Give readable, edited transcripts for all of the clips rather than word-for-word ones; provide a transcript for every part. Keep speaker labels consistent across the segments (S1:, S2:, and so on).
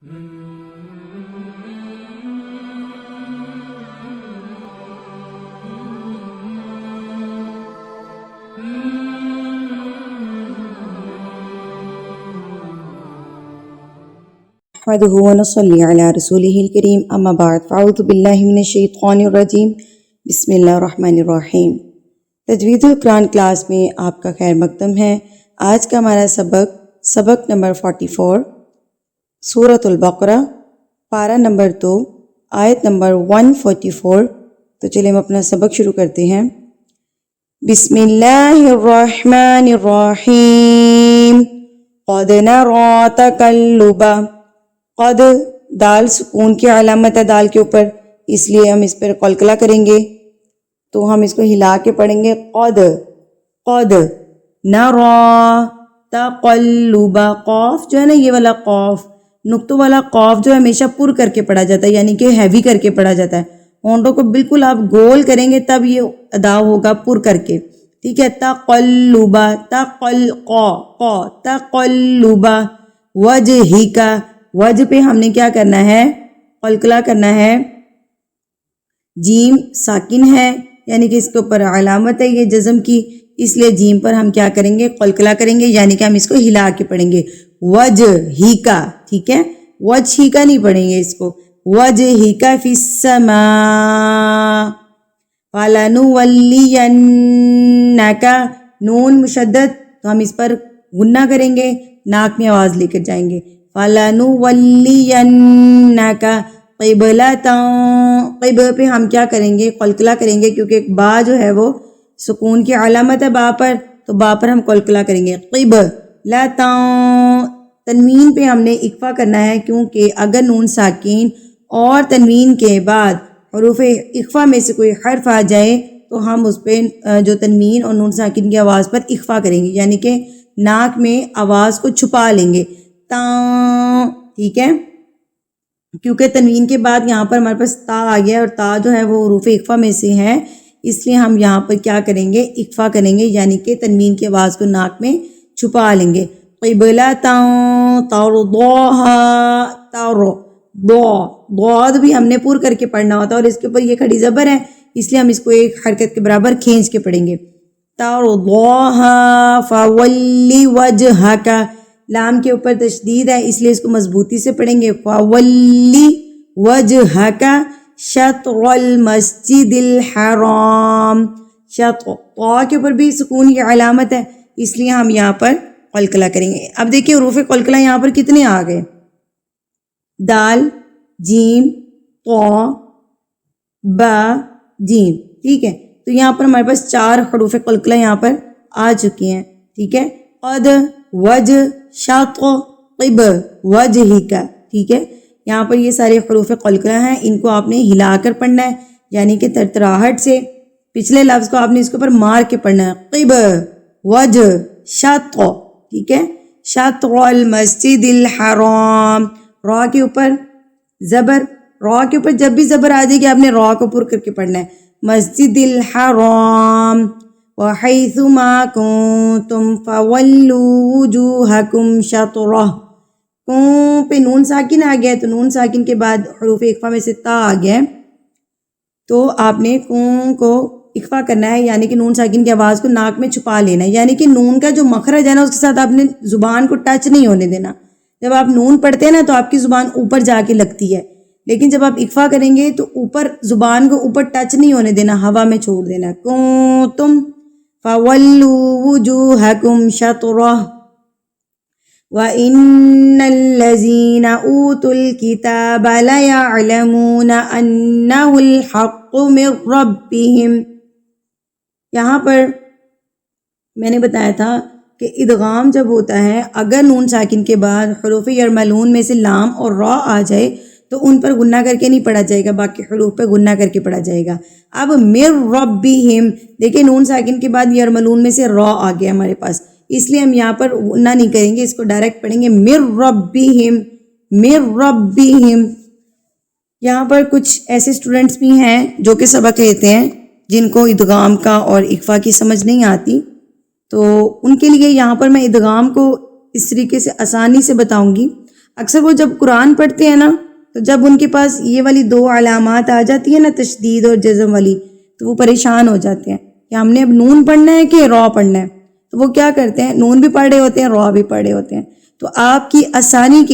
S1: نحمده ونصلي على رسوله الكريم اما بعد فاعوذ باللہ من الشیطان الرجیم بسم اللہ الرحمن الرحیم۔ تجوید القرآن کلاس میں آپ کا خیر مقدم ہے۔ آج کا ہمارا سبق نمبر 44 سورۃ البقرہ، پارہ نمبر 2، آیت نمبر 144۔ تو چلیں ہم اپنا سبق شروع کرتے ہیں۔ بسم اللہ الرحمن الرحیم۔ قد نری تقلب، قد دال سکون کی علامت ہے دال کے اوپر، اس لیے ہم اس پر قلقلہ کریں گے، تو ہم اس کو ہلا کے پڑھیں گے قد قد نری تقلب۔ قاف جو ہے نا، یہ والا قاف، نقطوں والا قاف جو ہے ہمیشہ پر کر کے پڑھا جاتا ہے، یعنی کہ ہیوی کر کے پڑھا جاتا ہے۔ ہونٹوں کو بالکل آپ گول کریں گے تب یہ ادا ہوگا پر کر کے، ٹھیک ہے۔ تقلب تقلب وجہک، وجہ پہ ہم نے کیا کرنا ہے؟ قلقلہ کرنا ہے۔ جیم ساکن ہے، یعنی کہ اس کے اوپر علامت ہے یہ جزم کی، اس لیے جیم پر ہم کیا کریں گے؟ قلقلہ کریں گے، یعنی کہ ہم اس کو ہلا کے پڑھیں گے وجہک، ٹھیک ہے۔ وجہک نہیں پڑھیں گے اس کو، وجہک فی السماء فَلَنُوَلِّيَنَّكَ، نون مشدد تو ہم اس پر غنہ کریں گے، ناک میں آواز لے کر جائیں گے۔ فَلَنُوَلِّيَنَّكَ قِبْلَةً، قب پہ ہم کیا کریں گے؟ قلقلہ کریں گے، کیونکہ با جو ہے وہ سکون کی علامت ہے با پر، تو با پر ہم قلقلہ کریں گے۔ قِبْلَةً، تنوین پہ ہم نے اکفا کرنا ہے، کیونکہ اگر نون ساکین اور تنوین کے بعد حروف اخفا میں سے کوئی حرف آ جائے تو ہم اس پہ جو تنوین اور نون ساکن کی آواز پر اخفا کریں گے، یعنی کہ ناک میں آواز کو چھپا لیں گے، تاں، ٹھیک ہے۔ کیونکہ تنوین کے بعد یہاں پر ہمارے پاس تا آ گیا، اور تا جو ہے وہ حروف اخفا میں سے ہے، اس لیے ہم یہاں پر کیا کریں گے؟ اخفا کریں گے، یعنی کہ تنوین کی آواز کو ناک میں چھپا لیں گے۔ قِبْلَةً تَرْضَاهَا، ضاد بھی ہم نے پور کر کے پڑھنا ہوتا ہے، اور اس کے اوپر یہ کھڑی زبر ہے، اس لیے ہم اس کو ایک حرکت کے برابر کھینچ کے پڑھیں گے۔ تَرْضَاهَا فَوَلِّ وَجْهَكَ، لام کے اوپر تشدید ہے، اس لیے اس کو مضبوطی سے پڑھیں گے۔ فَوَلِّ وَجْهَكَ شَطْرَ الْمَسْجِدِ الْحَرَامِ، شطر، طا کے اوپر بھی سکون کی علامت ہے، اس لیے ہم یہاں پر قلقلہ کریں گے۔ اب دیکھیں حروف قلقلہ یہاں پر کتنے آ گئے؟ دال، جیم، طا، با، جیم، ٹھیک ہے۔ تو یہاں پر ہمارے پاس 4 حروف قلقلہ یہاں پر آ چکی ہیں، ٹھیک ہے۔ قد، وجہ، شط، قب، وجہک، ٹھیک ہے۔ یہاں پر یہ سارے حروف قلقلہ ہیں، ان کو آپ نے ہلا کر پڑھنا ہے، یعنی کہ ترتراہٹ سے پچھلے لفظ کو آپ نے اس کے اوپر مار کے پڑھنا ہے۔ قب، وجہ، شط، ٹھیک ہے۔ شطر المسجد الحرام، را کے اوپر زبر، را کے اوپر جب بھی زبر آ جائے گی آپ نے را کو پر کر کے پڑھنا ہے۔ مسجد الحرام وحیث ما کنتم فولوا وجوہکم شطرہ، کون پہ نون ساکن آ گیا ہے، تو نون ساکن کے بعد حروف اخفا میں سے تا آ گیا ہے، تو آپ نے کون کو اخفا کرنا ہے، یعنی کہ نون ساکن کی آواز کو ناک میں چھپا لینا ہے، یعنی کہ نون کا جو مخرج ہے نا اس کے ساتھ آپ نے زبان کو ٹچ نہیں ہونے دینا۔ جب آپ نون پڑھتے ہیں نا تو آپ کی زبان اوپر جا کے لگتی ہے، لیکن جب آپ اخفا کریں گے تو اوپر زبان کو اوپر ٹچ نہیں ہونے دینا، ہوا میں چھوڑ دینا۔ کنتم فولوا وجوہکم شطرہ وَإِنَّ الَّذِينَ أُوتُوا الْكِتَابَ لَيَعْلَمُونَ أَنَّهُ الْحَقُّ مِنْ رَبِّهِمْ، یہاں پر میں نے بتایا تھا کہ ادغام جب ہوتا ہے اگر نون ساکن کے بعد حروف یرملون میں سے لام اور را آ جائے تو ان پر غنہ کر کے نہیں پڑھا جائے گا، باقی حروف پہ غنہ کر کے پڑھا جائے گا۔ اب مِن رَبِّهِمْ، دیکھیں نون ساکن کے بعد یرملون میں سے را آ گیا ہمارے پاس، اس لیے ہم یہاں پر غنہ نہیں کریں گے، اس کو ڈائریکٹ پڑھیں گے مِن رَبِّهِمْ، مِن رَبِّهِمْ۔ یہاں پر کچھ ایسے اسٹوڈنٹس بھی ہیں جو کہ سبق لیتے ہیں جن کو ادغام کا اور اخفا کی سمجھ نہیں آتی، تو ان کے لیے یہاں پر میں ادغام کو اس طریقے سے آسانی سے بتاؤں گی۔ اکثر وہ جب قرآن پڑھتے ہیں نا تو جب ان کے پاس یہ والی دو علامات آ جاتی ہے نا، تشدید اور جزم والی، تو وہ پریشان ہو جاتے ہیں کہ ہم نے اب نون پڑھنا ہے کہ را پڑھنا ہے. تو وہ کیا کرتے ہیں، نون بھی پڑھ رہے ہوتے ہیں، را بھی پڑھ رہے ہوتے ہیں. تو آپ کی آسانی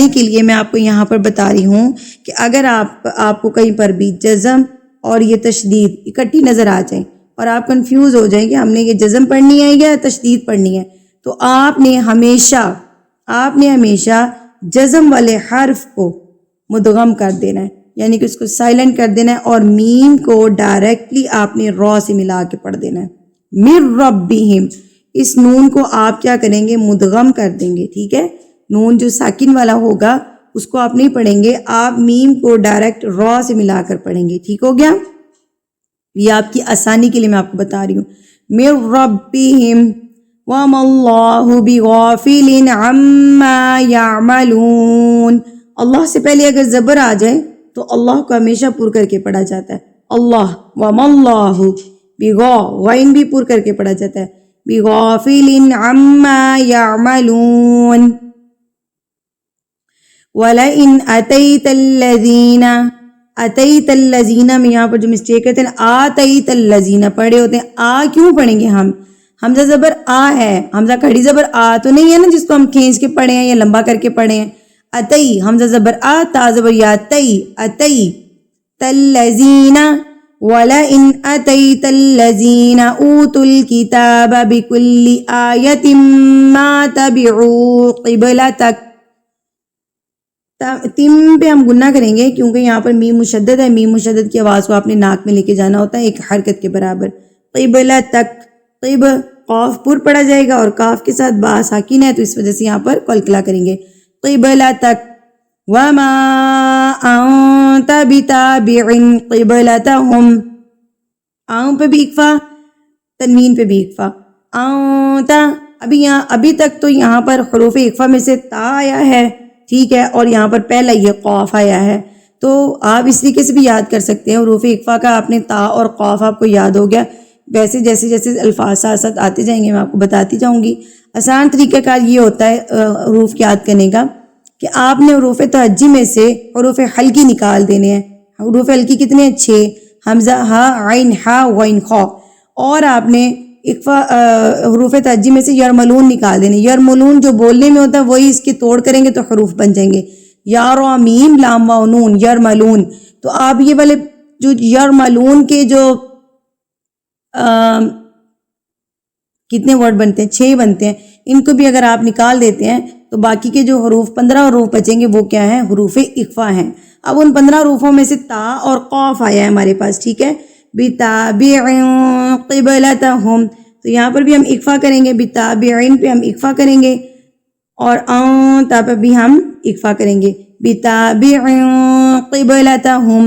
S1: کے لیے میں آپ کو یہاں پر بتا رہی ہوں کہ اگر آپ کو کہیں پر بھی جزم اور یہ تشدید اکٹھی نظر آ جائیں اور آپ کنفیوز ہو جائیں کہ ہم نے یہ جزم پڑھنی ہے یا تشدید پڑھنی ہے، تو آپ نے ہمیشہ جزم والے حرف کو مدغم کر دینا ہے، یعنی کہ اس کو سائلنٹ کر دینا ہے، اور میم کو ڈائریکٹلی آپ نے را سے ملا کے پڑھ دینا ہے. مِن ربہم، اس نون کو آپ کیا کریں گے، مدغم کر دیں گے. ٹھیک ہے، نون جو ساکن والا ہوگا اس کو آپ نہیں پڑھیں گے، آپ میم کو ڈائریکٹ را سے ملا کر پڑھیں گے. ٹھیک ہو گیا، یہ آپ کی آسانی کے لیے میں آپ کو بتا رہی ہوں. مِن ربہم وَمَا اللَّهُ بِغَافِلٍ عَمَّا يَعْمَلُونَ. اللہ سے پہلے اگر زبر آ جائے تو اللہ کو ہمیشہ پر کر کے پڑھا جاتا ہے. اللہ، وَمَا اللَّهُ بِغَا، غین بھی پر کر کے پڑھا جاتا ہے. بِغَافِلٍ عَمَّا يَعْمَلُونَ. وَلَئِنْ أَتَيْتَ الَّذِينَ میں یہاں پر جو مسٹیک کرتے ہیں، آتَيْتَ الَّذِينَ پڑھے ہوتے ہیں. آ کیوں پڑھیں گے ہم؟ حمزہ زبر آ ہے، حمزہ کھڑی زبر آ تو نہیں ہے نا جس کو ہم کھینچ کے پڑھے ہیں یا لمبا کر کے پڑھے ہیں. اتئی، حمزہ زبر آ، تا زبر یا، تئی، اتئی. تَالَّذِينَ وَلَئِنْ أَتَيْتَ الَّذِينَ أُوتُوا الْكِتَابَ بِكُلِّ آيَةٍ مَا تَبِعُوا قِبْلَتَكَ. تم پہ ہم گناہ کریں گے کیونکہ یہاں پر میم مشدد ہے. میم مشدد کی آواز کو آپ نے ناک میں لے کے جانا ہوتا ہے ایک حرکت کے برابر. قبلتک، قب قاف پر پڑھا جائے گا اور کاف کے ساتھ با ساکن ہے تو اس وجہ سے یہاں پر قلقلہ کریں گے. قبلتک وما انت بتابع قبلتهم. آؤں پہ بھی اکفا، تنوین پہ بھی اکفا. انت، ابھی تک تو یہاں پر حروف اکفا میں سے تا آیا ہے، ٹھیک ہے، اور یہاں پر پہلا یہ قاف آیا ہے. تو آپ اس طریقے سے بھی یاد کر سکتے ہیں. حروف اکفا کا آپ نے تا اور قاف آپ کو یاد ہو گیا. ویسے جیسے الفاظ ساتھ ساتھ آتے جائیں گے میں آپ کو بتاتی جاؤں گی. آسان طریقہ کار یہ ہوتا ہے حروف کی یاد کرنے کا کہ آپ نے حروف تہجی میں سے حروف حلقی نکال دینے ہیں. حروف حلقی کتنے ہیں؟ 6، حمزہ، ہا، عین، ہا، غین، خا. اور آپ نے حروف تہجی میں سے یرملون نکال دینے. یرملون جو بولنے میں ہوتا ہے وہی اس کے توڑ کریں گے تو حروف بن جائیں گے. یا را میم لام واو نون، یرملون. تو آپ یہ والے جو یرملون کے جو کتنے ورڈ بنتے ہیں؟ 6 بنتے ہیں. ان کو بھی اگر آپ نکال دیتے ہیں تو باقی کے جو حروف 15 حروف بچیں گے وہ کیا ہیں؟ حروف اخفا ہیں. اب ان 15 حروفوں میں سے تا اور قاف آیا ہے ہمارے پاس، ٹھیک ہے. بِتَابِعٍ قِبْلَتَهُمْ، تو یہاں پر بھی ہم اخفا کریں گے. بِتَابِعٍ پہ ہم اخفا کریں گے اور تا پہ بھی ہم اخفا کریں گے. بِتَابِعٍ قِبْلَتَهُمْ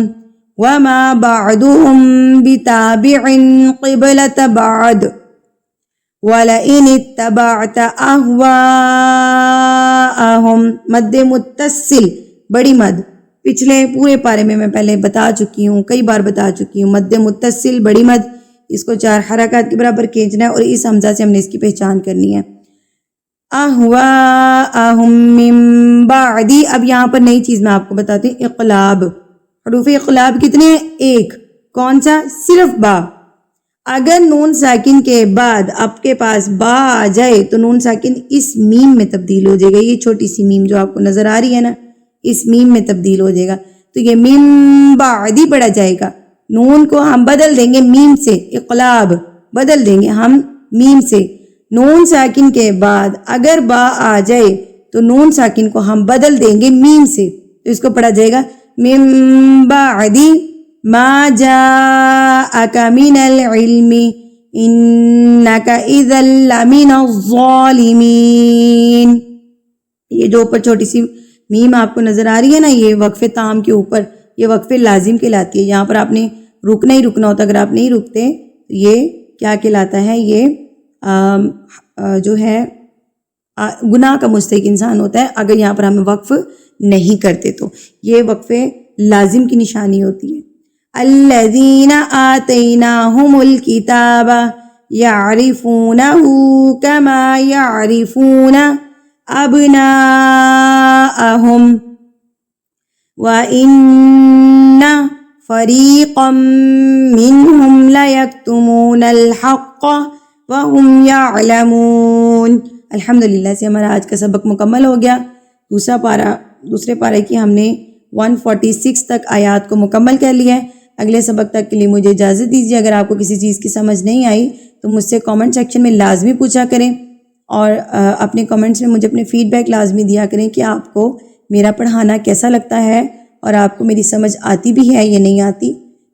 S1: وَمَا بَعْدُهُمْ بِتَابِعٍ قِبْلَةَ بَعْدٍ وَلَئِنِ اتَّبَعْتَ أَهْوَاءَهُمْ. مد متصل بڑی مد پچھلے پورے پارے میں پہلے بتا چکی ہوں، کئی بار بتا چکی ہوں. مد متصل بڑی مد، اس کو 4 حرکات کے برابر کھینچنا ہے اور اس حمزہ سے ہم نے اس کی پہچان کرنی ہے. أَهْوَاءَهُمْ مِن بَعْدِ. اب یہاں پر نئی چیز میں آپ کو بتاتی ہوں، اقلاب. حروف اقلاب کتنے ہیں؟ 1. کون سا؟ صرف با. اگر نون ساکن کے بعد آپ کے پاس با آ جائے تو نون ساکن اس میم میں تبدیل ہو جائے گا. یہ چھوٹی سی میم جو آپ کو نظر آ رہی ہے نا، اس میم میں تبدیل ہو جائے گا. تو یہ میم بعدی پڑھا جائے گا. نون کو ہم بدل دیں گے میم سے، اقلاب بدل دیں گے ہم میم سے. نون ساکن کے بعد اگر با آ جائے تو نون ساکن کو ہم بدل دیں گے میم سے، تو اس کو پڑھا جائے گا میم بعدی ما جاءک من العلم انک اذا لمن الظالمین. یہ جو اوپر چھوٹی سی میم آپ کو نظر آ رہی ہے نا، یہ وقف تام کے اوپر، یہ وقف لازم کہلاتی ہے. یہاں پر آپ نے رکنا ہی رکنا ہوتا. اگر آپ نہیں رکتے یہ کیا کہلاتا ہے؟ یہ جو ہے گناہ کا مستحق انسان ہوتا ہے اگر یہاں پر ہم وقف نہیں کرتے. تو یہ وقف لازم کی نشانی ہوتی ہے. الذین آتیناہم الکتاب یعرفونہ کما یعرفون أبناءهم وإن فريقا منهم ليكتمون الحق وهم يعلمون. الحمدللہ سے ہمارا آج کا سبق مکمل ہو گیا. دوسرے پارے کی ہم نے 146 تک آیات کو مکمل کر لیا ہے. اگلے سبق تک کے لیے مجھے اجازت دیجیے. اگر آپ کو کسی چیز کی سمجھ نہیں آئی تو مجھ سے کامنٹ سیکشن میں لازمی پوچھا کریں، اور اپنے کامنٹس میں مجھے اپنے فیڈ بیک لازمی دیا کریں کہ آپ کو میرا پڑھانا کیسا لگتا ہے اور آپ کو میری سمجھ آتی بھی ہے یا نہیں آتی.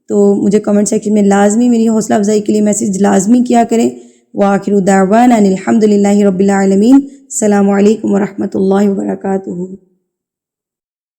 S1: تو مجھے کامنٹ سیکشن میں لازمی میری حوصلہ افزائی کے لیے میسیج لازمی کیا کریں. وآخر دعوانا ان الحمد للہ رب العالمین. السلام علیکم ورحمۃ اللہ وبرکاتہ.